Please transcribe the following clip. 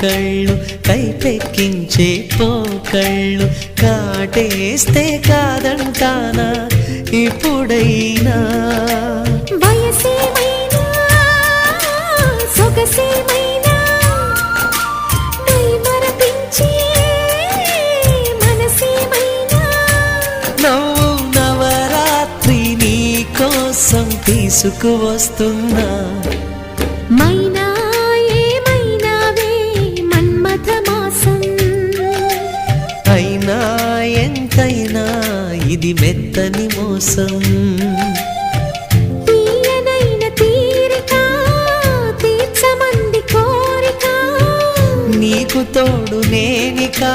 కళ్ళు కైపెక్కించే పోకళ్ళు కాటేస్తే కాదంటానా ఇప్పుడైనా వయసేమైనా సొగసేమైనా మరపించే మనసేమైనా నవ్వు నవరాత్రి నీ కోసం తీసుకువస్తున్నా మైనా ఏమైనావే మన్మథ మాసం అయినా ఎంతైనా ఇది మెత్తని మోసం తీయనైన తీరిక తీర్చమంది కోరిక నీకు తోడు నేనికా